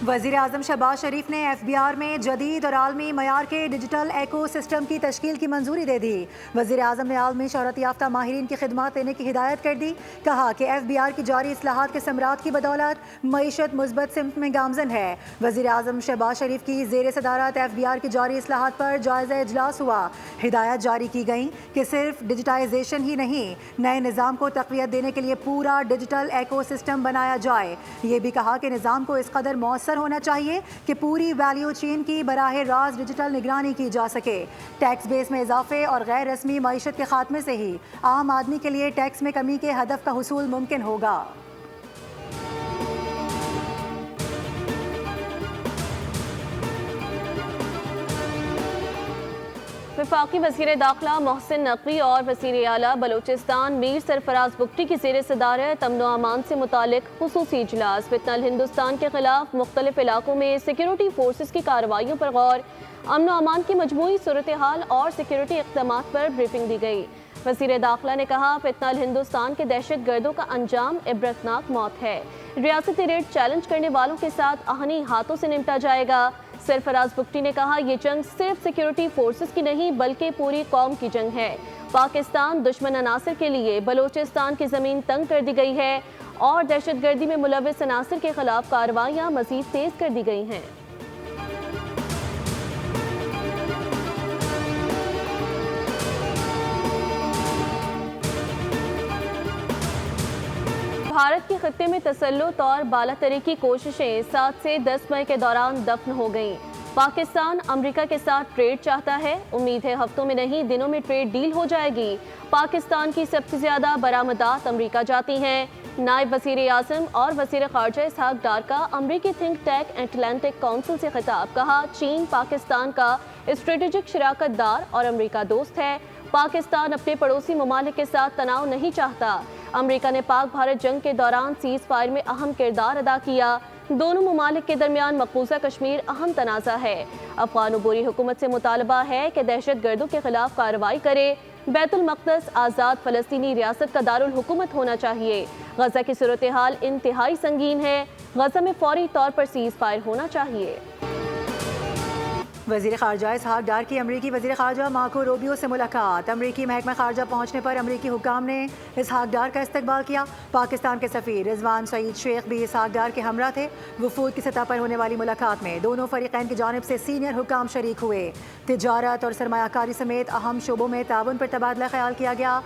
وزیر اعظم شہباز شریف نے F B are میں جدید اور عالمی معیار کے ڈیجیٹل ایکو سسٹم کی تشکیل کی منظوری دے دی۔ وزیر اعظم نے عالمی شہرت یافتہ ماہرین کی خدمات دینے کی ہدایت کر دی۔ کہا کہ ایف بی آر کی جاری اصلاحات کے ثمرات کی بدولت معیشت مثبت سمت میں گامزن ہے۔ وزیر اعظم شہباز شریف کی زیر صدارت ایف بی آر کی جاری اصلاحات پر جائزہ اجلاس ہوا۔ ہدایت جاری کی گئیں کہ صرف ڈیجیٹائزیشن ہی نہیں، نئے نظام کو تقویت دینے کے لیے پورا ڈیجیٹل ایکو سسٹم بنایا جائے۔ یہ بھی کہا کہ نظام کو اس قدر مؤثر ہونا چاہیے کہ پوری ویلیو چین کی براہ راست ڈیجیٹل نگرانی کی جا سکے۔ ٹیکس بیس میں اضافے اور غیر رسمی معیشت کے خاتمے سے ہی عام آدمی کے لیے ٹیکس میں کمی کے ہدف کا حصول ممکن ہوگا۔ وفاقی وزیر داخلہ محسن نقوی اور وزیر اعلیٰ بلوچستان میر سرفراز بگٹی کی زیر صدارت امن و امان سے متعلق خصوصی اجلاس۔ فتنہ الہندوستان کے خلاف مختلف علاقوں میں سیکیورٹی فورسز کی کارروائیوں پر غور، امن و امان کی مجموعی صورتحال اور سیکیورٹی اقدامات پر بریفنگ دی گئی۔ وزیر داخلہ نے کہا فتنہ الہندوستان کے دہشت گردوں کا انجام عبرتناک موت ہے۔ ریاستی ریٹ چیلنج کرنے والوں کے ساتھ آہنی ہاتھوں سے نمٹا جائے گا۔ سرفراز بگٹی نے کہا یہ جنگ صرف سیکیورٹی فورسز کی نہیں بلکہ پوری قوم کی جنگ ہے۔ پاکستان دشمن عناصر کے لیے بلوچستان کی زمین تنگ کر دی گئی ہے اور دہشت گردی میں ملوث عناصر کے خلاف کارروائیاں مزید تیز کر دی گئی ہیں۔ بھارت کے خطے میں تسلط اور بالا تری کی کوششیں 7 سے 10 مئی کے دوران دفن ہو گئیں۔ پاکستان امریکہ کے ساتھ ٹریڈ چاہتا ہے، امید ہے ہفتوں میں نہیں دنوں میں ٹریڈ ڈیل ہو جائے گی۔ پاکستان کی سب سے زیادہ برآمدات امریکہ جاتی ہیں۔ نائب وزیر اعظم اور وزیر خارجہ اسحاق ڈار کا امریکی تھنک ٹینک اٹلانٹک کونسل سے خطاب۔ کہا چین پاکستان کا اسٹریٹجک شراکت دار اور امریکہ دوست ہے۔ پاکستان اپنے پڑوسی ممالک کے ساتھ تناؤ نہیں چاہتا۔ امریکہ نے پاک بھارت جنگ کے دوران سیز فائر میں اہم کردار ادا کیا۔ دونوں ممالک کے درمیان مقبوضہ کشمیر اہم تنازع ہے۔ افغان عبوری حکومت سے مطالبہ ہے کہ دہشت گردوں کے خلاف کارروائی کرے۔ بیت المقدس آزاد فلسطینی ریاست کا دارالحکومت ہونا چاہیے۔ غزہ کی صورتحال انتہائی سنگین ہے۔ غزہ میں فوری طور پر سیز فائر ہونا چاہیے۔ وزیر خارجہ اسحاق ڈار کی امریکی وزیر خارجہ مارکو روبیو سے ملاقات۔ امریکی محکمہ خارجہ پہنچنے پر امریکی حکام نے اسحاق ڈار کا استقبال کیا۔ پاکستان کے سفیر رضوان سعید شیخ بھی اسحاق ڈار کے ہمراہ تھے۔ وفود کی سطح پر ہونے والی ملاقات میں دونوں فریقین کی جانب سے سینئر حکام شریک ہوئے۔ تجارت اور سرمایہ کاری سمیت اہم شعبوں میں تعاون پر تبادلہ خیال کیا گیا۔